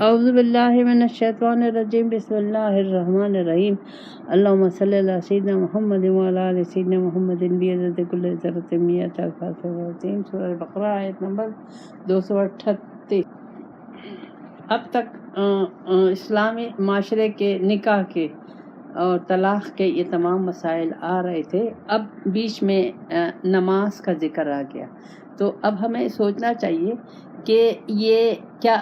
اعوذ باللہ من الشیطان الرجیم بسم اللہ الرحمن الرحیم اللہم صلی علی سیدنا محمد وعلی آل سیدنا محمد بعدد کل ذرۃ مئۃ الف وسیم۔ سورہ بقرہ آیت نمبر 238۔ اب تک اسلامی معاشرے کے نکاح کے اور طلاق کے یہ تمام مسائل آ رہے تھے، اب بیچ میں نماز کا ذکر آ گیا، تو اب ہمیں سوچنا چاہیے کہ یہ کیا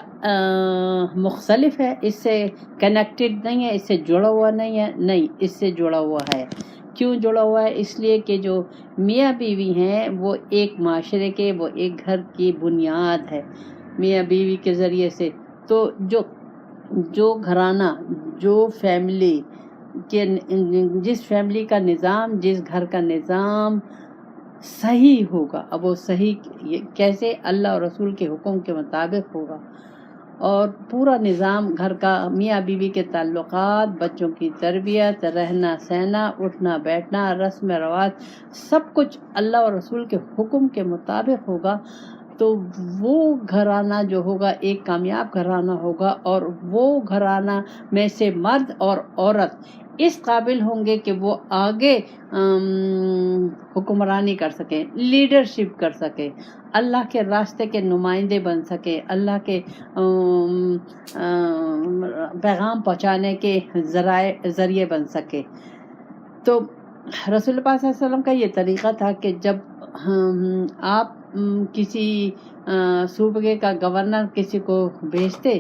مختلف ہے، اس سے کنیکٹڈ نہیں ہے، اس سے جڑا ہوا نہیں ہے؟ نہیں، اس سے جڑا ہوا ہے۔ کیوں جڑا ہوا ہے؟ اس لیے کہ جو میاں بیوی ہیں وہ ایک معاشرے کے، وہ ایک گھر کی بنیاد ہے میاں بیوی کے ذریعے سے۔ تو جو گھرانہ، جو فیملی کے، جس فیملی کا نظام، جس گھر کا نظام صحیح ہوگا، اب وہ صحیح کیسے؟ اللہ اور رسول کے حکم کے مطابق ہوگا، اور پورا نظام گھر کا، میاں بیوی کے تعلقات، بچوں کی تربیت، رہنا سہنا، اٹھنا بیٹھنا، رسم رواج، سب کچھ اللہ اور رسول کے حکم کے مطابق ہوگا، تو وہ گھرانہ جو ہوگا ایک کامیاب گھرانہ ہوگا، اور وہ گھرانہ میں سے مرد اور عورت اس قابل ہوں گے کہ وہ آگے حکمرانی کر سکیں، لیڈرشپ کر سکیں، اللہ کے راستے کے نمائندے بن سکیں، اللہ کے پیغام پہنچانے کے ذریعے بن سکے۔ تو رسول پاک صلی اللہ علیہ وسلم کا یہ طریقہ تھا کہ جب آپ کسی صوبے کا گورنر کسی کو بھیجتے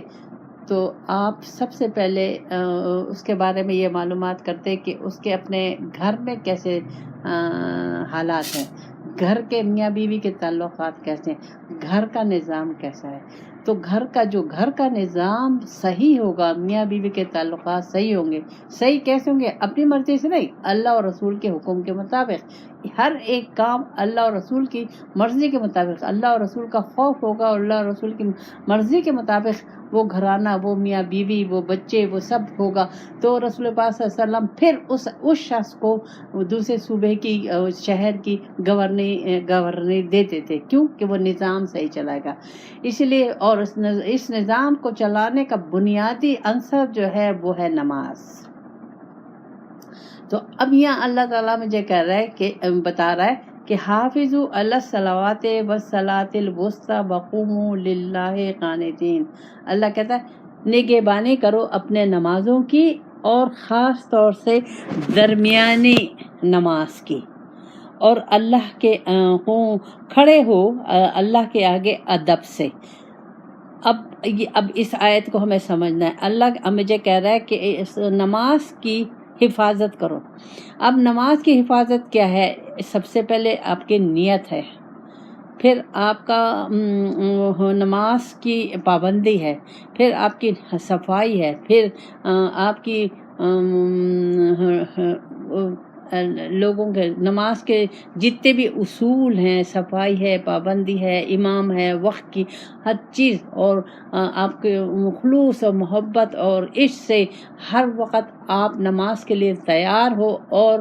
تو آپ سب سے پہلے اس کے بارے میں یہ معلومات کرتے کہ اس کے اپنے گھر میں کیسے حالات ہیں، گھر کے میاں بیوی کے تعلقات کیسے ہیں، گھر کا نظام کیسا ہے۔ تو گھر کا نظام صحیح ہوگا، میاں بیوی کے تعلقات صحیح ہوں گے۔ صحیح کیسے ہوں گے؟ اپنی مرضی سے نہیں، اللہ اور رسول کے حکم کے مطابق۔ ہر ایک کام اللہ اور رسول کی مرضی کے مطابق، اللہ اور رسول کا خوف ہوگا، اور اللہ اور رسول کی مرضی کے مطابق وہ گھرانہ، وہ میاں بیوی، وہ بچے، وہ سب ہوگا۔ تو رسول پاک صلی اللہ علیہ وسلم پھر اس شخص کو دوسرے صوبے کی، شہر کی گورنری دیتے تھے، کیوں کہ وہ نظام صحیح چلائے گا۔ اس لیے، اور اس نظام کو چلانے کا بنیادی عنصر جو ہے وہ ہے نماز۔ تو اب یہاں اللہ تعالیٰ مجھے کہہ رہا ہے کہ بتا رہا ہے کہ حافظوا علی الصلوات والصلاۃ الوسطی وقوموا للہ قانتین۔ اللہ کہتا ہے نگہبانی کرو اپنے نمازوں کی، اور خاص طور سے درمیانی نماز کی، اور اللہ کے کھڑے ہو اللہ کے آگے ادب سے۔ اب اس آیت کو ہمیں سمجھنا ہے۔ اللہ مجھے کہہ رہا ہے کہ اس نماز کی حفاظت کرو۔ اب نماز کی حفاظت کیا ہے؟ سب سے پہلے آپ کی نیت ہے، پھر آپ کا نماز کی پابندی ہے، پھر آپ کی صفائی ہے، پھر آپ کی لوگوں کے نماز کے جتنے بھی اصول ہیں، صفائی ہے، پابندی ہے، امام ہے، وقت کی ہر چیز، اور آپ کے خلوص اور محبت اور عشق سے ہر وقت آپ نماز کے لیے تیار ہو، اور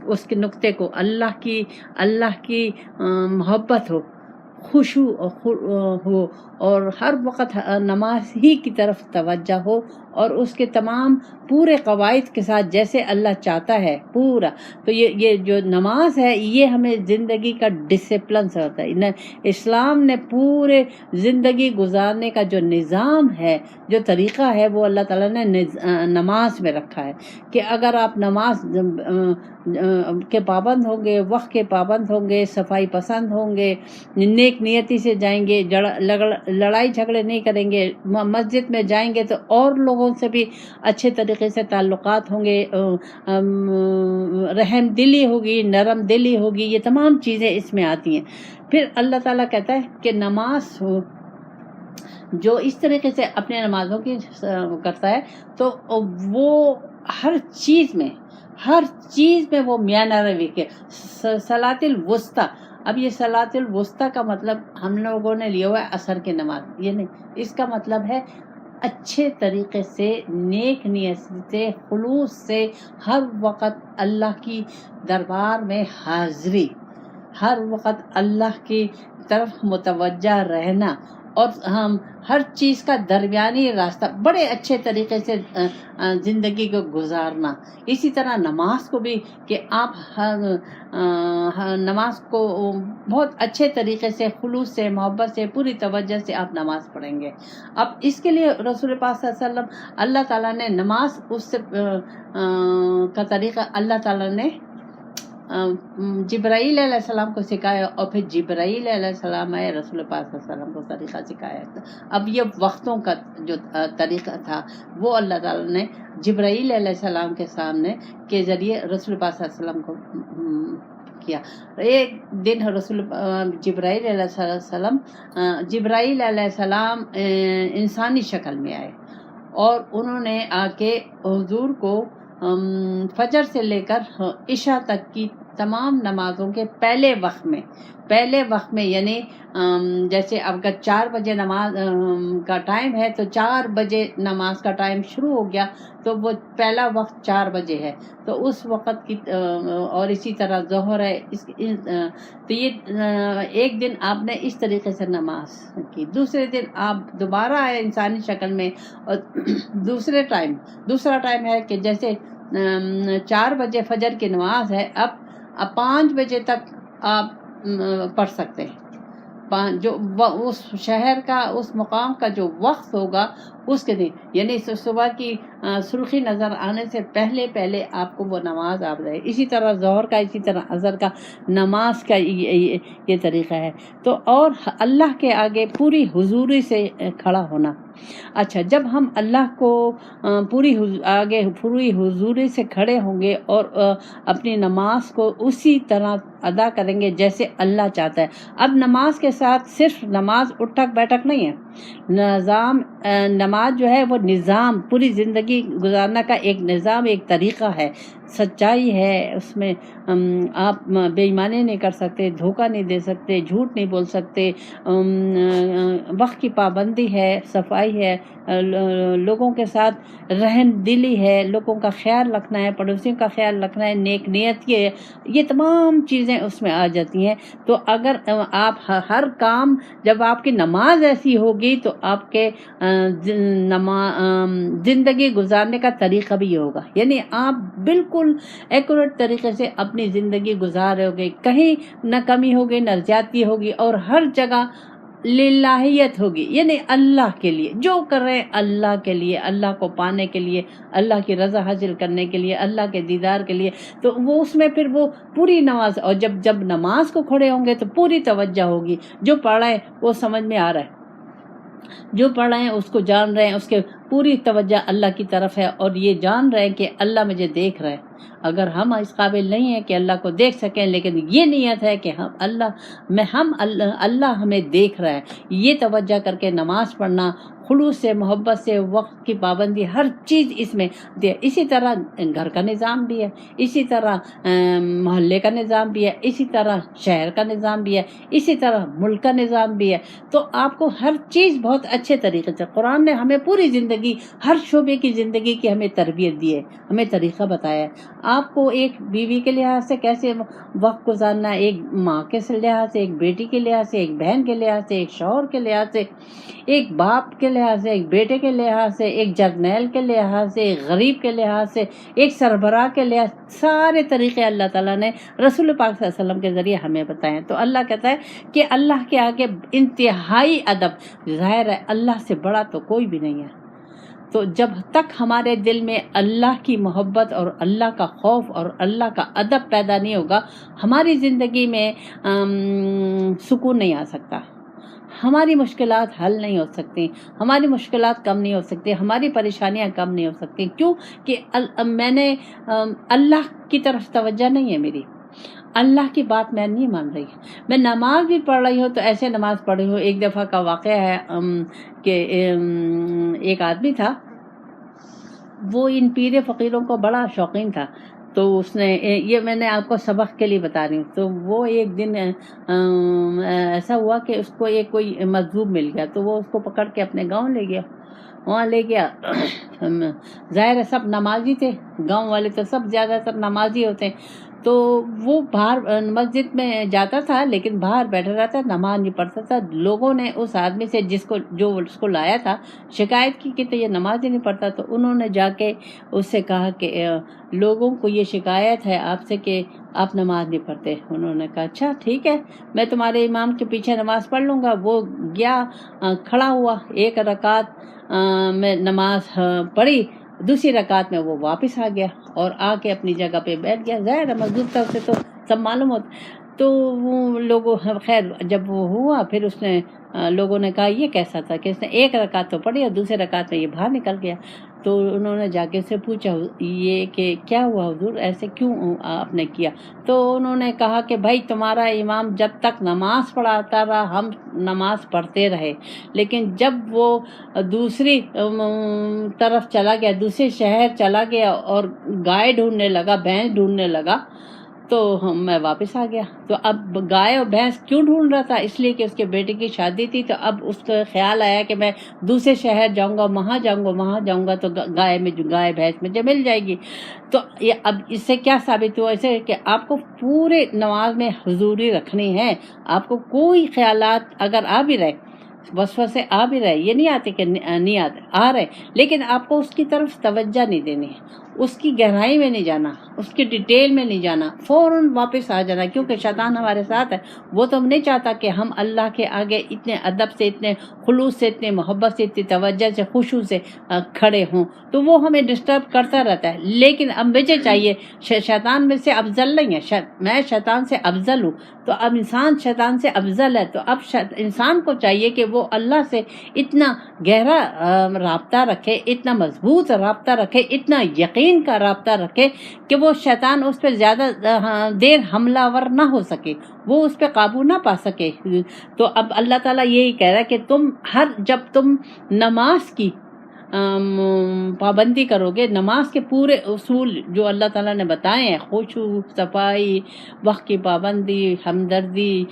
اس کے نقطے کو اللہ کی محبت ہو، خشوع ہو، اور ہر وقت نماز ہی کی طرف توجہ ہو، اور اس کے تمام پورے قواعد کے ساتھ جیسے اللہ چاہتا ہے پورا۔ تو یہ جو نماز ہے یہ ہمیں زندگی کا ڈسپلن سے ہوتا ہے۔ اسلام نے پورے زندگی گزارنے کا جو نظام ہے، جو طریقہ ہے، وہ اللہ تعالیٰ نے نماز میں رکھا ہے کہ اگر آپ نماز کے پابند ہوں گے، وقت کے پابند ہوں گے، صفائی پسند ہوں گے، نیک نیتی سے جائیں گے، لڑائی جھگڑے نہیں کریں گے، مسجد میں جائیں گے تو اور لوگوں سے بھی اچھے طریقے سے تعلقات ہوں گے، رحم دلی ہوگی، نرم دلی ہوگی، یہ تمام چیزیں اس میں آتی ہیں۔ پھر اللہ تعالیٰ کہتا ہے کہ نماز جو اس طریقے سے اپنے نمازوں کی کرتا ہے تو وہ ہر چیز میں وہ میانہ روی کے صلاۃ الوسطی۔ اب یہ صلاۃ الوسطی کا مطلب ہم لوگوں نے لیا ہوا ہے عصر کی نماز، یہ نہیں، اس کا مطلب ہے اچھے طریقے سے، نیک نیت سے، خلوص سے ہر وقت اللہ کی دربار میں حاضری، ہر وقت اللہ کی طرف متوجہ رہنا، اور ہم ہر چیز کا درمیانی راستہ بڑے اچھے طریقے سے زندگی کو گزارنا. اسی طرح نماز کو بھی کہ آپ نماز کو بہت اچھے طریقے سے خلوص سے محبت سے پوری توجہ سے آپ نماز پڑھیں گے. اب اس کے لیے رسول پاک صلی اللہ علیہ وسلم اللہ تعالیٰ نے نماز اس سے کا طریقہ اللہ تعالیٰ نے جبرائیل علیہ السلام کو سکھایا اور پھر جبرائیل علیہ السلام آئے رسول پاک صلی اللہ علیہ وسلم کو طریقہ سکھایا. اب یہ وقتوں کا جو طریقہ تھا وہ اللہ تعالیٰ نے جبرائیل علیہ السلام کے سامنے کے ذریعے رسول پاک صلی اللہ علیہ وسلم کو کیا. ایک دن جبرائیل علیہ السلام انسانی شکل میں آئے اور انہوں نے آ کے حضور کو فجر سے لے کر عشاء تک کی تمام نمازوں کے پہلے وقت میں یعنی جیسے اگر 4 بجے نماز کا ٹائم ہے تو 4 بجے نماز کا ٹائم شروع ہو گیا تو وہ پہلا وقت 4 بجے ہے تو اس وقت کی اور اسی طرح ظہر ہے تو یہ ایک دن آپ نے اس طریقے سے نماز کی. دوسرے دن آپ دوبارہ آئے انسانی شکل میں اور دوسرا ٹائم ہے کہ جیسے 4 بجے فجر کی نماز ہے اب 5 بجے تک آپ پڑھ سکتے ہیں. جو اس شہر کا اس مقام کا جو وقت ہوگا اس کے دن یعنی صبح کی سرخی نظر آنے سے پہلے آپ کو وہ نماز آپ رہے. اسی طرح ظہر کا اسی طرح عصر کا نماز کا یہ طریقہ ہے. تو اور اللہ کے آگے پوری حضوری سے کھڑا ہونا. اچھا جب ہم اللہ کو پوری حضوری سے کھڑے ہوں گے اور اپنی نماز کو اسی طرح ادا کریں گے جیسے اللہ چاہتا ہے. اب نماز کے ساتھ صرف نماز اٹھک بیٹھک نہیں ہے. نماز جو ہے وہ نظام پوری زندگی گزارنا کا ایک نظام ایک طریقہ ہے. سچائی ہے اس میں. آپ بے ایمانی نہیں کر سکتے, دھوکہ نہیں دے سکتے, جھوٹ نہیں بول سکتے, وقت کی پابندی ہے, صفائی ہے, لوگوں کے ساتھ رحم دلی ہے, لوگوں کا خیال رکھنا ہے, پڑوسیوں کا خیال رکھنا ہے, نیک نیت یہ تمام چیزیں اس میں آ جاتی ہیں. تو اگر آپ ہر کام جب آپ کی نماز ایسی ہوگی تو آپ کے زندگی گزارنے کا طریقہ بھی ہوگا. یعنی آپ بالکل ایکوریٹ طریقے سے اپنی زندگی گزار رہے ہوگے, کہیں نہ کمی ہوگی نہ زیادتی ہوگی, اور ہر جگہ للہیت ہوگی. یعنی اللہ کے لیے جو کر رہے ہیں اللہ کے لیے, اللہ کو پانے کے لیے, اللہ کی رضا حاصل کرنے کے لیے, اللہ کے دیدار کے لیے. تو وہ اس میں پھر وہ پوری نماز, اور جب نماز کو کھڑے ہوں گے تو پوری توجہ ہوگی. جو پڑھ رہے ہیں وہ سمجھ میں آ رہا ہے, جو پڑھ رہے ہیں اس کو جان رہے ہیں, اس کے پوری توجہ اللہ کی طرف ہے, اور یہ جان رہے ہیں کہ اللہ مجھے دیکھ رہا ہے. اگر ہم اس قابل نہیں ہیں کہ اللہ کو دیکھ سکیں, لیکن یہ نیت ہے کہ اللہ ہمیں دیکھ رہا ہے, یہ توجہ کر کے نماز پڑھنا, خلوص سے محبت سے, وقت کی پابندی, ہر چیز اس میں دے. اسی طرح گھر کا نظام بھی ہے, اسی طرح محلے کا نظام بھی ہے, اسی طرح شہر کا نظام بھی ہے, اسی طرح ملک کا نظام بھی ہے. تو آپ کو ہر چیز بہت اچھے طریقے سے, قرآن نے ہمیں پوری زندگی ہر شعبے کی زندگی کی ہمیں تربیت دی ہے, ہمیں طریقہ بتایا ہے. آپ کو ایک بیوی کے لحاظ سے کیسے وقت گزارنا ہے, ایک ماں کے لحاظ سے, ایک بیٹی کے لحاظ سے, ایک بہن کے لحاظ سے, ایک شوہر کے لحاظ سے, ایک باپ کے لحاظ سے, ایک بیٹے کے لحاظ سے, ایک جرنیل کے لحاظ سے, ایک غریب کے لحاظ سے, ایک سربراہ کے لحاظ, سارے طریقے اللہ تعالیٰ نے رسول پاک صلی اللہ علیہ وسلم کے ذریعے ہمیں بتائے ہیں. تو اللہ کہتا ہے کہ اللہ کے آگے انتہائی ادب. ظاہر ہے اللہ سے بڑا تو کوئی بھی نہیں ہے. تو جب تک ہمارے دل میں اللہ کی محبت اور اللہ کا خوف اور اللہ کا ادب پیدا نہیں ہوگا, ہماری زندگی میں سکون نہیں آ سکتا, ہماری مشکلات حل نہیں ہو سکتی, ہماری مشکلات کم نہیں ہو سکتی, ہماری پریشانیاں کم نہیں ہو سکتی. کیوں کہ میں نے اللہ کی طرف توجہ نہیں ہے میری, اللہ کی بات میں نہیں مان رہی. میں نماز بھی پڑھ رہی ہوں تو ایسے نماز پڑھی ہوں. ایک دفعہ کا واقعہ ہے کہ ایک آدمی تھا, وہ ان پیر فقیروں کو بڑا شوقین تھا. تو اس نے, یہ میں نے آپ کو سبق کے لیے بتا رہی ہوں, تو وہ ایک دن ایسا ہوا کہ اس کو ایک کوئی مجذوب مل گیا, تو وہ اس کو پکڑ کے اپنے گاؤں لے گیا. وہاں لے گیا, ظاہر ہے سب نمازی تھے, گاؤں والے تو سب زیادہ تر نمازی ہوتے ہیں. تو وہ باہر مسجد میں جاتا تھا لیکن باہر بیٹھا رہتا، نماز نہیں پڑھتا تھا۔ لوگوں نے اس آدمی سے جو اس کو لایا تھا شکایت کی کہ تو یہ نماز ہی نہیں پڑھتا، تو انہوں نے جا کے اس سے کہا کہ لوگوں کو یہ شکایت ہے آپ سے کہ آپ نماز نہیں پڑھتے۔ انہوں نے کہا اچھا ٹھیک ہے، میں تمہارے امام کے پیچھے نماز پڑھ لوں گا۔ وہ گیا، کھڑا ہوا، 1 رکعت میں نماز پڑھی، دوسری رکعت میں وہ واپس آ گیا اور آ کے اپنی جگہ پہ بیٹھ گیا۔ ظاہر ہے مزدور تھا، اسے تو سب معلوم ہوتا۔ تو وہ لوگوں خیر جب وہ ہوا پھر اس نے لوگوں نے کہا یہ کیسا تھا کہ اس نے 1 رکعت تو پڑھی اور دوسری رکعت میں یہ باہر نکل گیا۔ تو انہوں نے جا کے سے پوچھا یہ کہ کیا ہوا حضور، ایسے کیوں آپ نے کیا؟ تو انہوں نے کہا کہ بھائی تمہارا امام جب تک نماز پڑھاتا رہا ہم نماز پڑھتے رہے، لیکن جب وہ دوسری طرف چلا گیا، دوسرے شہر چلا گیا اور گائے ڈھونڈنے لگا، بھینس ڈھونڈنے لگا، تو میں واپس آ گیا۔ تو اب گائے اور بھینس کیوں ڈھونڈ رہا تھا؟ اس لیے کہ اس کے بیٹے کی شادی تھی، تو اب اس کا خیال آیا کہ میں دوسرے شہر جاؤں گا، وہاں جاؤں گا تو گائے بھینس مجھے مل جائے گی۔ تو یہ اب اس سے کیا ثابت ہوا؟ اسے کہ آپ کو پورے نماز میں حضوری رکھنی ہے۔ آپ کو کوئی خیالات اگر آ بھی رہے، وسوسے آ بھی رہے، یہ نہیں آتے کہ نہیں آتے، آ رہے، لیکن آپ کو اس کی طرف توجہ نہیں دینی ہے، اس کی گہرائی میں نہیں جانا، اس کی ڈیٹیل میں نہیں جانا، فوراً واپس آ جانا، کیونکہ شیطان ہمارے ساتھ ہے۔ وہ تو ہم نہیں چاہتا کہ ہم اللہ کے آگے اتنے ادب سے، اتنے خلوص سے، اتنے محبت سے، اتنی توجہ سے، خشوع سے کھڑے ہوں، تو وہ ہمیں ڈسٹرب کرتا رہتا ہے۔ لیکن اب مجھے چاہیے، شیطان میں سے افضل نہیں ہے، میں شیطان سے افضل ہوں، تو اب انسان شیطان سے افضل ہے، تو اب انسان کو چاہیے کہ وہ اللہ سے اتنا گہرا رابطہ رکھے، اتنا مضبوط رابطہ رکھے، اتنا یقین کا رابطہ رکھے کہ وہ شیطان اس پہ زیادہ دیر حملہ ور نہ ہو سکے، وہ اس پہ قابو نہ پا سکے۔ تو اب اللہ تعالیٰ یہی کہہ رہا ہے کہ تم جب تم نماز کی پابندی کرو گے، نماز کے پورے اصول جو اللہ تعالیٰ نے بتائے ہیں، خشوع، صفائی، وقت کی پابندی، ہمدردی،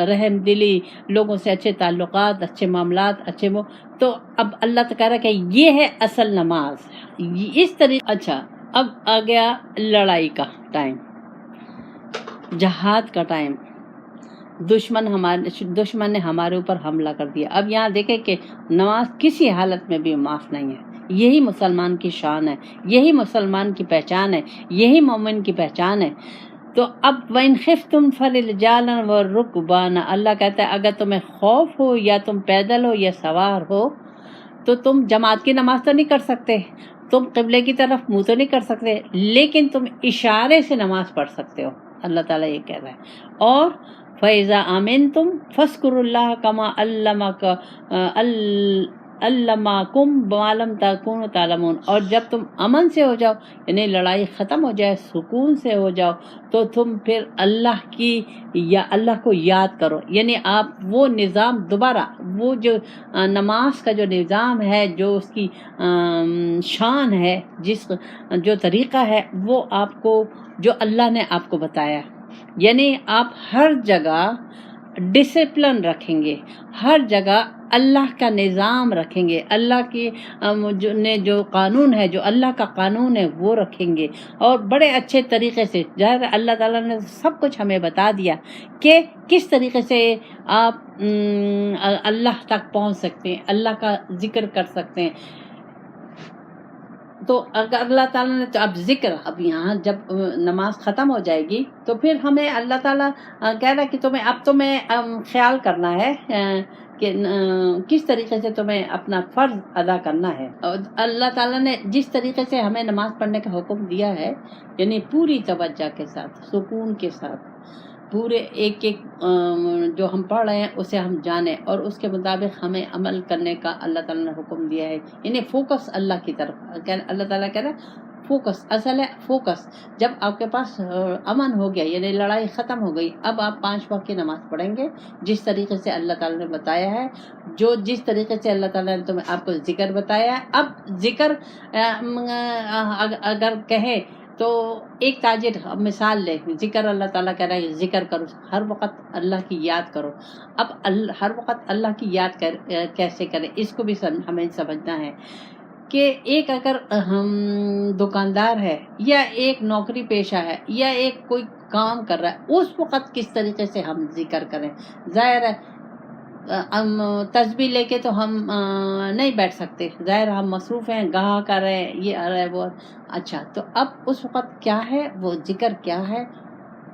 رحم دلی، لوگوں سے اچھے تعلقات، اچھے معاملات، اچھے تو اب اللہ تعالیٰ کہہ رہا ہے کہ یہ ہے اصل نماز، اس طریقے۔ اچھا اب آ گیا لڑائی کا ٹائم، جہاد کا ٹائم، دشمن نے ہمارے اوپر حملہ کر دیا۔ اب یہاں دیکھیں کہ نماز کسی حالت میں بھی معاف نہیں ہے۔ یہی مسلمان کی شان ہے، یہی مسلمان کی پہچان ہے، یہی مومن کی پہچان ہے۔ تو اب وَإِنْ خِفْتُمْ فَرِجَالًا وَرُكْبَانًا، اللہ کہتا ہے اگر تمہیں خوف ہو یا تم پیدل ہو یا سوار ہو تو تم جماعت کی نماز تو نہیں کر سکتے، تم قبلے کی طرف منہ تو نہیں کر سکتے، لیکن تم اشارے سے نماز پڑھ سکتے ہو، اللہ تعالیٰ یہ کہہ رہا ہے۔ اور فَإِذَا آمَنْتُمْ فَاذْكُرُوا اللَّهَ كَمَا علمکم ما لم تکونوا تعلمون، اور جب تم امن سے ہو جاؤ، یعنی لڑائی ختم ہو جائے، سکون سے ہو جاؤ، تو تم پھر اللہ کو یاد کرو، یعنی آپ وہ نظام دوبارہ، وہ جو نماز کا جو نظام ہے، جو اس کی شان ہے، جو طریقہ ہے، وہ آپ کو، جو اللہ نے آپ کو بتایا، یعنی آپ ہر جگہ ڈسپلن رکھیں گے، ہر جگہ اللہ کا نظام رکھیں گے، اللہ کی جو قانون ہے، جو اللہ کا قانون ہے وہ رکھیں گے، اور بڑے اچھے طریقے سے۔ ظاہر اللہ تعالیٰ نے سب کچھ ہمیں بتا دیا کہ کس طریقے سے آپ اللہ تک پہنچ سکتے ہیں، اللہ کا ذکر کر سکتے ہیں۔ تو اگر اللہ تعالیٰ نے اب ذکر، اب یہاں جب نماز ختم ہو جائے گی تو پھر ہمیں اللہ تعالیٰ کہہ رہا ہے کہ تمہیں خیال کرنا ہے کہ کس طریقے سے تمہیں اپنا فرض ادا کرنا ہے۔ اور اللہ تعالیٰ نے جس طریقے سے ہمیں نماز پڑھنے کا حکم دیا ہے، یعنی پوری توجہ کے ساتھ، سکون کے ساتھ، پورے ایک جو ہم پڑھ رہے ہیں اسے ہم جانیں اور اس کے مطابق ہمیں عمل کرنے کا اللہ تعالیٰ نے حکم دیا ہے، یعنی فوکس اللہ کی طرف۔ اللہ تعالیٰ کہہ رہا ہے فوکس، اصل ہے فوکس۔ جب آپ کے پاس امن ہو گیا، یعنی لڑائی ختم ہو گئی، اب آپ 5 وقت کی نماز پڑھیں گے جس طریقے سے اللہ تعالیٰ نے بتایا ہے، جس طریقے سے اللہ تعالیٰ نے آپ کو ذکر بتایا ہے۔ اب ذکر اگر کہیں تو ایک تاجر، مثال لے، ذکر اللہ تعالیٰ کہہ رہا ہے ذکر کرو، ہر وقت اللہ کی یاد کرو۔ اب ہر وقت اللہ کی یاد کیسے کریں، اس کو بھی ہمیں سمجھنا ہے۔ کہ ایک اگر ہم دکاندار ہے یا ایک نوکری پیشہ ہے یا ایک کوئی کام کر رہا ہے، اس وقت کس طریقے سے ہم ذکر کریں. ظاہر ہے تسبیح لے کے تو ہم نہیں بیٹھ سکتے، ظاہر ہم مصروف ہیں، گاہ کر رہے ہیں، یہ آ رہا ہے وہ. اچھا تو اب اس وقت کیا ہے وہ ذکر کیا ہے؟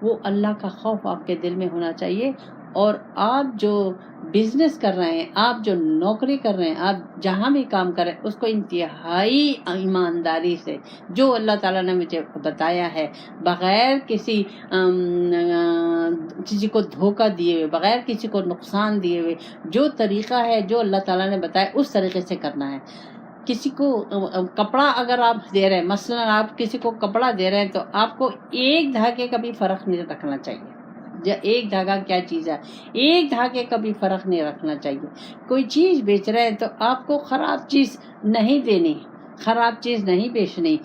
وہ اللہ کا خوف آپ کے دل میں ہونا چاہیے. اور آپ جو بزنس کر رہے ہیں، آپ جو نوکری کر رہے ہیں، آپ جہاں بھی کام کر رہے ہیں، اس کو انتہائی ایمانداری سے جو اللہ تعالیٰ نے مجھے بتایا ہے، بغیر کسی کو دھوکہ دیے ہوئے، بغیر کسی کو نقصان دیے ہوئے، جو طریقہ ہے جو اللہ تعالیٰ نے بتایا اس طریقے سے کرنا ہے. کسی کو کپڑا اگر آپ دے رہے ہیں، مثلا آپ کسی کو کپڑا دے رہے ہیں تو آپ کو ایک دھاگے کا بھی فرق نہیں رکھنا چاہیے. ایک دھاگا کیا چیز ہے، ایک دھاگے کا بھی فرق نہیں رکھنا چاہیے. کوئی چیز بیچ رہے ہیں تو آپ کو خراب چیز نہیں دینی، خراب چیز نہیں بیچنی.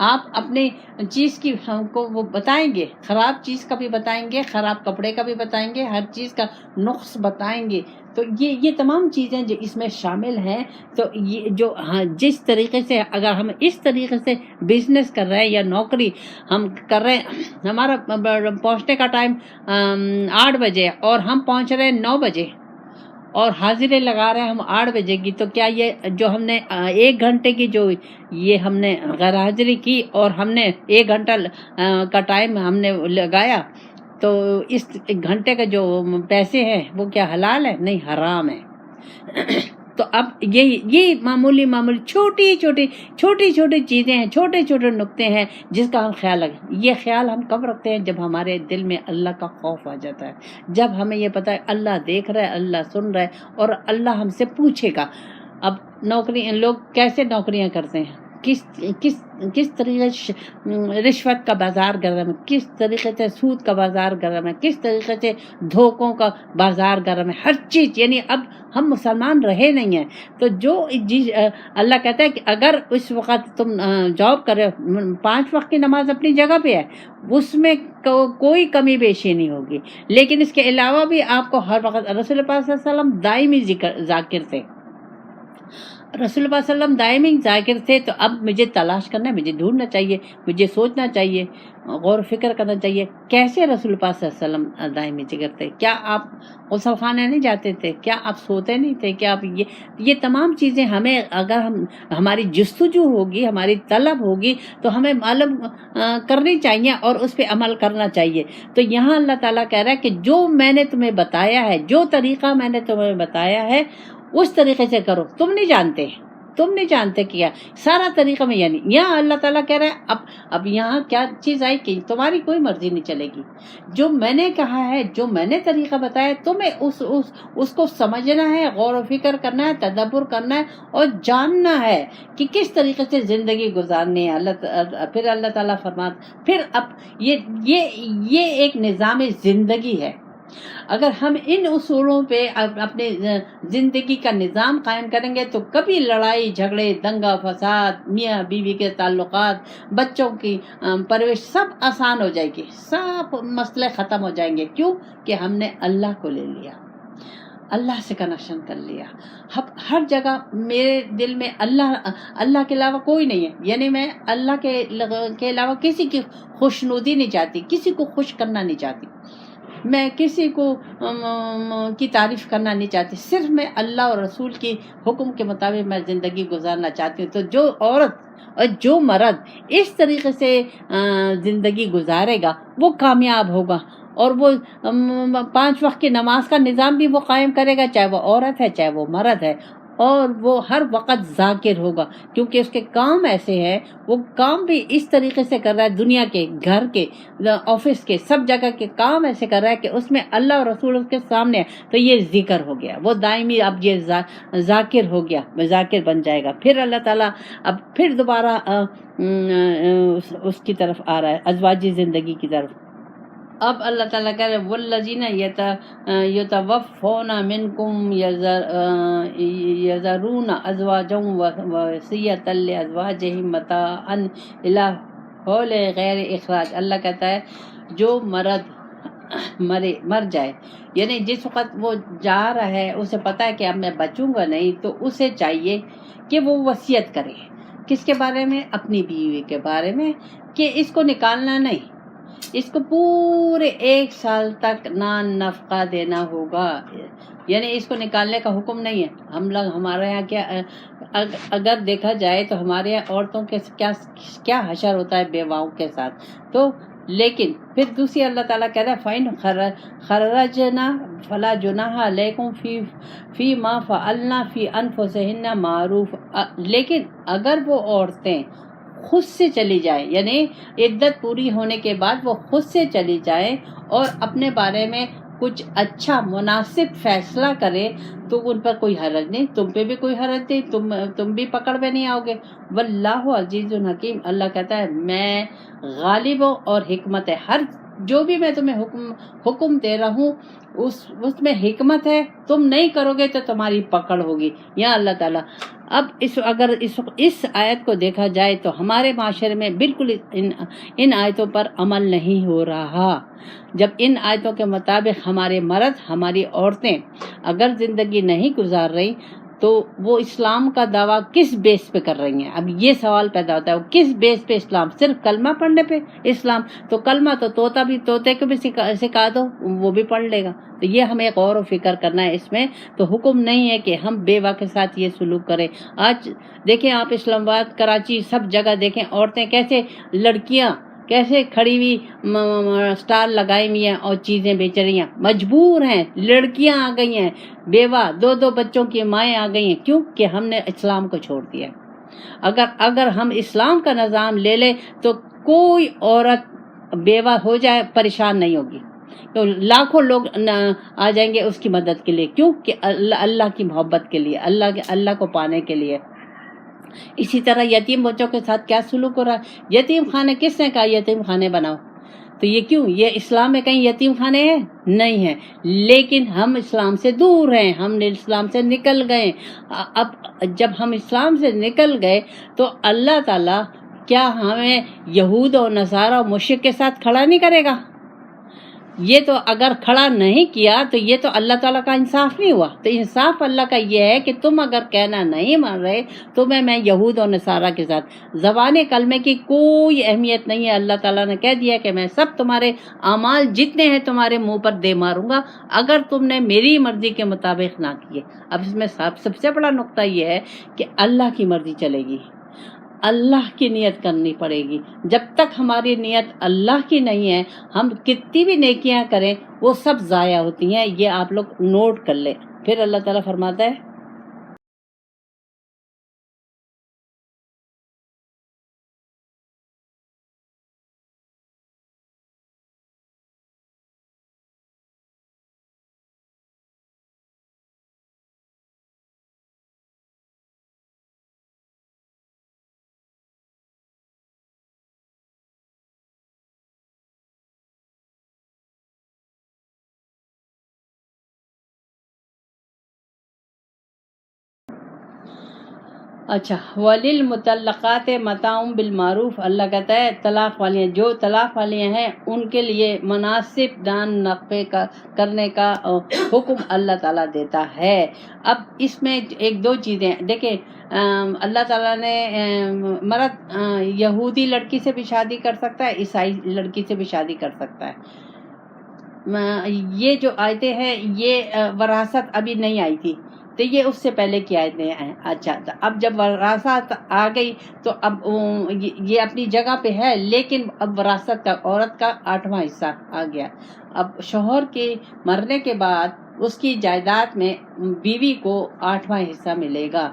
آپ اپنی چیز کی ہم کو وہ بتائیں گے، خراب چیز کا بھی بتائیں گے، خراب کپڑے کا بھی بتائیں گے، ہر چیز کا نقص بتائیں گے. تو یہ تمام چیزیں جو اس میں شامل ہیں، تو یہ جو جس طریقے سے اگر ہم اس طریقے سے بزنس کر رہے ہیں یا نوکری ہم کر رہے ہیں، ہمارا پہنچنے کا ٹائم 8 بجے اور ہم پہنچ رہے ہیں 9 بجے اور حاضری لگا رہے ہیں ہم 8 بجے کی، تو کیا یہ جو ہم نے 1 گھنٹے کی جو یہ ہم نے غیر حاضری کی اور ہم نے 1 گھنٹہ کا ٹائم ہم نے لگایا، تو اس گھنٹے کا جو پیسے ہیں وہ کیا حلال ہے؟ نہیں، حرام ہے. تو اب یہ معمولی چھوٹی چھوٹی چیزیں ہیں، چھوٹے چھوٹے نقطے ہیں جس کا ہم خیال رکھیں. یہ خیال ہم کب رکھتے ہیں؟ جب ہمارے دل میں اللہ کا خوف آ جاتا ہے، جب ہمیں یہ پتہ ہے اللہ دیکھ رہا ہے، اللہ سن رہا ہے اور اللہ ہم سے پوچھے گا. اب لوگ کیسے نوکریاں کرتے ہیں، کس طریقے سے رشوت کا بازار گرم ہے، کس طریقے سے سود کا بازار گرم ہے، کس طریقے سے دھوکوں کا بازار گرم ہے، ہر چیز. یعنی اب ہم مسلمان رہے نہیں ہیں. تو جو اللہ کہتا ہے کہ اگر اس وقت تم جاب کر رہے ہو، 5 وقت کی نماز اپنی جگہ پہ ہے، اس میں کوئی کمی بیشی نہیں ہوگی، لیکن اس کے علاوہ بھی آپ کو ہر وقت رسول پاک صلی اللہ علیہ وسلم دائمی ذاکر تھے، رسول اللہ صلی اللہ علیہ وسلم دائمی ذاکر تھے. تو اب مجھے تلاش کرنا ہے، مجھے ڈھونڈنا چاہیے، مجھے سوچنا چاہیے، غور و فکر کرنا چاہیے کیسے رسول اللہ صلی اللہ علیہ وسلم دائمی ذکر تھے. کیا آپ غسل خانے نہیں جاتے تھے؟ کیا آپ سوتے نہیں تھے؟ کیا آپ یہ تمام چیزیں ہمیں اگر ہماری جستجو ہوگی، ہماری طلب ہوگی تو ہمیں معلوم کرنی چاہیے اور اس پہ عمل کرنا چاہیے. تو یہاں اللہ تعالیٰ کہہ رہا ہے کہ جو میں نے تمہیں بتایا ہے، جو طریقہ میں نے تمہیں بتایا ہے اس طریقے سے کرو. تم نہیں جانتے کیا سارا طریقہ میں. یعنی یہاں اللہ تعالیٰ کہہ رہا ہے اب یہاں کیا چیز آئی کہ تمہاری کوئی مرضی نہیں چلے گی. جو میں نے کہا ہے، جو میں نے طریقہ بتایا ہے، تمہیں اس کو سمجھنا ہے، غور و فکر کرنا ہے، تدبر کرنا ہے اور جاننا ہے کہ کس طریقے سے زندگی گزارنی ہے. پھر اللہ تعالیٰ فرماتا، پھر اب یہ ایک نظام زندگی ہے. اگر ہم ان اصولوں پہ اپنے زندگی کا نظام قائم کریں گے تو کبھی لڑائی جھگڑے، دنگا فساد، میاں بیوی کے تعلقات، بچوں کی پرورش سب آسان ہو جائے گی، سب مسئلے ختم ہو جائیں گے. کیوں کہ ہم نے اللہ کو لے لیا، اللہ سے کنیکشن کر لیا. ہر جگہ میرے دل میں اللہ کے علاوہ کوئی نہیں ہے. یعنی میں اللہ کے علاوہ کسی کی خوشنودی نہیں چاہتی، کسی کو خوش کرنا نہیں چاہتی، میں کسی کو کی تعریف کرنا نہیں چاہتی. صرف میں اللہ اور رسول کی حکم کے مطابق میں زندگی گزارنا چاہتی ہوں. تو جو عورت اور جو مرد اس طریقے سے زندگی گزارے گا وہ کامیاب ہوگا، اور وہ 5 وقت کی نماز کا نظام بھی وہ قائم کرے گا، چاہے وہ عورت ہے چاہے وہ مرد ہے، اور وہ ہر وقت ذاکر ہوگا کیونکہ اس کے کام ایسے ہیں، وہ کام بھی اس طریقے سے کر رہا ہے، دنیا کے، گھر کے، آفس کے، سب جگہ کے کام ایسے کر رہا ہے کہ اس میں اللہ اور رسول اس کے سامنے ہے. تو یہ ذکر ہو گیا، وہ دائمی اب یہ ذاکر ہو گیا، ذاکر بن جائے گا. پھر اللہ تعالیٰ اب پھر دوبارہ اس کی طرف آ رہا ہے، ازواجی زندگی کی طرف. اب اللہ تعالیٰ کہہ رہے والذین یتوفون منکم یذرون ازواجا وصیۃ لازواجہم متاعا الی حول غیر اخراج. اللہ کہتا ہے جو مرد مر جائے، یعنی جس وقت وہ جا رہا ہے اسے پتا ہے کہ اب میں بچوں گا نہیں، تو اسے چاہیے کہ وہ وصیت کرے. کس کے بارے میں؟ اپنی بیوی کے بارے میں، کہ اس کو نکالنا نہیں، اس کو پورے 1 سال تک نان نفقہ دینا ہوگا. یعنی اس کو نکالنے کا حکم نہیں ہے. ہم لوگ ہمارے یہاں کیا اگر دیکھا جائے تو ہمارے یہاں عورتوں کے کیا حشر ہوتا ہے بیواؤں کے ساتھ. تو لیکن پھر دوسری اللہ تعالیٰ کہہ رہا ہے فَإِنْ خَرَجْنَا فَلَا جُنَاحَ عَلَيْكُمْ فِي مَا فَعَلْنَا فِي أَنفُسِهِنَّ مَعْرُوفًا. لیکن اگر وہ عورتیں خود سے چلی جائیں، یعنی عدت پوری ہونے کے بعد وہ خود سے چلی جائیں اور اپنے بارے میں کچھ اچھا مناسب فیصلہ کرے، تو ان پر کوئی حرج نہیں، تم پہ بھی کوئی حرج نہیں، تم بھی پکڑ میں نہیں آؤ گے. واللہ عزیز حکیم. اللہ کہتا ہے میں غالب ہوں اور حکمت ہے. ہر جو بھی میں تمہیں حکم دے رہا ہوں اس میں حکمت ہے. تم نہیں کرو گے تو تمہاری پکڑ ہوگی. یا اللہ تعالیٰ اب اگر اس آیت کو دیکھا جائے تو ہمارے معاشرے میں بالکل ان آیتوں پر عمل نہیں ہو رہا. جب ان آیتوں کے مطابق ہمارے مرد، ہماری عورتیں اگر زندگی نہیں گزار رہی تو وہ اسلام کا دعویٰ کس بیس پہ کر رہی ہیں؟ اب یہ سوال پیدا ہوتا ہے، کس بیس پہ اسلام؟ صرف کلمہ پڑھنے پہ اسلام؟ تو کلمہ تو طوطے کو بھی سکھا دو، وہ بھی پڑھ لے گا. تو یہ ہمیں غور و فکر کرنا ہے. اس میں تو حکم نہیں ہے کہ ہم بیوہ کے ساتھ یہ سلوک کریں. آج دیکھیں آپ اسلام آباد، کراچی، سب جگہ دیکھیں عورتیں کیسے، لڑکیاں کیسے کھڑی ہوئی سٹال لگائی ہوئی ہیں اور چیزیں بیچ رہی ہیں. مجبور ہیں، لڑکیاں آ گئی ہیں، بیوہ 2 بچوں کی مائیں آ گئی ہیں. کیوں؟ کہ ہم نے اسلام کو چھوڑ دیا. اگر ہم اسلام کا نظام لے لیں تو کوئی عورت بیوہ ہو جائے پریشان نہیں ہوگی. تو لاکھوں لوگ آ جائیں گے اس کی مدد کے لیے. کیوں؟ کہ اللہ کی محبت کے لیے، اللہ کو پانے کے لیے. اسی طرح یتیم بچوں کے ساتھ کیا سلوک ہو رہا ہے؟ یتیم خانے کس نے کہا یتیم خانے بناؤ؟ تو یہ کیوں؟ یہ اسلام میں کہیں یتیم خانے ہیں؟ نہیں ہیں. لیکن ہم اسلام سے دور ہیں، ہم نے اسلام سے نکل گئے. اب جب ہم اسلام سے نکل گئے تو اللہ تعالیٰ کیا ہمیں یہود اور نصارہ اور مشرک کے ساتھ کھڑا نہیں کرے گا؟ یہ تو اگر کھڑا نہیں کیا تو یہ تو اللہ تعالیٰ کا انصاف نہیں ہوا. تو انصاف اللہ کا یہ ہے کہ تم اگر کہنا نہیں مان رہے تو میں یہود اور نصارہ کے ساتھ. زبان کلمے کی کوئی اہمیت نہیں ہے. اللہ تعالیٰ نے کہہ دیا کہ میں سب تمہارے اعمال جتنے ہیں تمہارے منہ پر دے ماروں گا اگر تم نے میری مرضی کے مطابق نہ کیے. اب اس میں سب سے بڑا نقطہ یہ ہے کہ اللہ کی مرضی چلے گی، اللہ کی نیت کرنی پڑے گی. جب تک ہماری نیت اللہ کی نہیں ہے ہم کتنی بھی نیکیاں کریں وہ سب ضائع ہوتی ہیں. یہ آپ لوگ نوٹ کر لیں. پھر اللہ تعالیٰ فرماتا ہے اچھا وَلِلْمُطَلَّقَاتِ مَتَاعٌ بِالْمَعْرُوفِ. اللہ کہتا ہے طلاق والیاں، جو طلاق والیاں ہیں ان کے لیے مناسب دان نفقے کا کرنے کا حکم اللہ تعالیٰ دیتا ہے. اب اس میں 1-2 چیزیں دیکھیں. اللہ تعالیٰ نے مرد یہودی لڑکی سے بھی شادی کر سکتا ہے، عیسائی لڑکی سے بھی شادی کر سکتا ہے. یہ جو آیتیں ہیں یہ وراثت ابھی نہیں آئی تھی تو یہ اس سے پہلے کی آیتیں ہیں. اچھا اب جب وراثت آ گئی تو اب یہ اپنی جگہ پہ ہے، لیکن اب وراثت کا عورت کا 8واں حصہ آ گیا. اب شوہر کے مرنے کے بعد اس کی جائیداد میں بیوی کو 8واں حصہ ملے گا.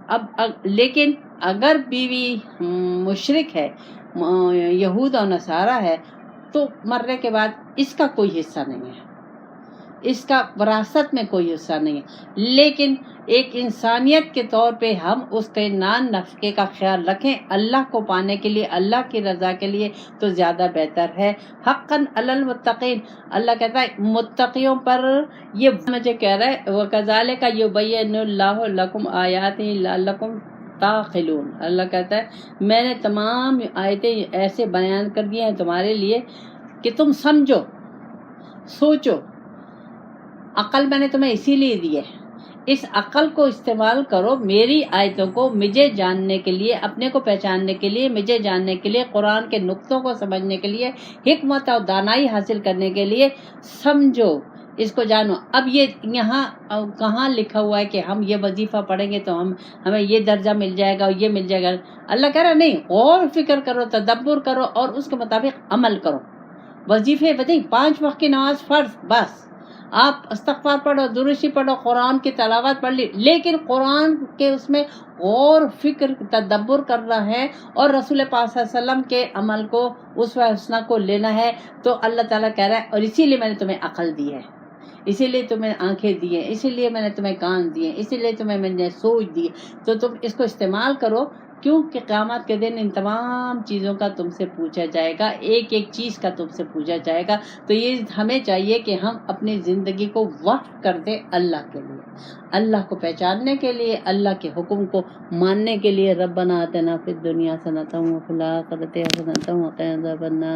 اب لیکن اگر بیوی مشرک ہے، یہود اور نصارہ ہے، تو مرنے کے بعد اس کا کوئی حصہ نہیں ہے، اس کا وراثت میں کوئی حصہ نہیں ہے. لیکن ایک انسانیت کے طور پہ ہم اس کے نان نفقے کا خیال رکھیں اللہ کو پانے کے لیے، اللہ کی رضا کے لیے، تو زیادہ بہتر ہے. حقاً علی المتقین. اللہ کہتا ہے متقیوں پر یہ مجھے کہہ رہا ہے وَكَذَلِكَ يُبَيِّنُ اللَّهُ لَكُمْ آيَاتِهِ لَعَلَّكُمْ تعقلون. اللہ کہتا ہے میں نے تمام آیتیں ایسے بیان کر دی ہیں تمہارے لیے کہ تم سمجھو. سوچو، عقل میں نے تمہیں اسی لیے دی ہے، اس عقل کو استعمال کرو میری آیتوں کو مجھے جاننے کے لیے، اپنے کو پہچاننے کے لیے، مجھے جاننے کے لیے، قرآن کے نقطوں کو سمجھنے کے لیے، حکمت اور دانائی حاصل کرنے کے لیے۔ سمجھو، اس کو جانو۔ اب یہ یہاں کہاں لکھا ہوا ہے کہ ہم یہ وظیفہ پڑھیں گے تو ہمیں یہ درجہ مل جائے گا اور یہ مل جائے گا؟ اللہ کہہ رہا نہیں، غور و فکر کرو، تدبر کرو اور اس کے مطابق عمل کرو۔ وظیفے بتائیں، 5 وقت کی نماز فرض، بس آپ استغفار پڑھو، درود پڑھو، قرآن کی تلاوت پڑھ لی، لیکن قرآن کے اس میں غور فکر تدبر کرنا ہے اور رسول پاک صلی اللہ علیہ وسلم کے عمل کو، اسوہ حسنہ کو لینا ہے۔ تو اللہ تعالیٰ کہہ رہا ہے اور اسی لیے میں نے تمہیں عقل دی ہے، اسی لیے تمہیں آنکھیں دی ہیں، اسی لیے میں نے تمہیں کان دیے، اسی لیے تمہیں میں نے سوچ دی، تو تم اس کو استعمال کرو، کیونکہ قیامت کے دن ان تمام چیزوں کا تم سے پوچھا جائے گا، ایک ایک چیز کا تم سے پوچھا جائے گا۔ تو یہ ہمیں چاہیے کہ ہم اپنی زندگی کو وقف کر دیں اللہ کے لیے، اللہ کو پہچاننے کے لیے، اللہ کے حکم کو ماننے کے لیے۔ ربنا آتنا فی الدنیا حسنۃ وفی الآخرۃ حسنۃ وقنا عذاب النار۔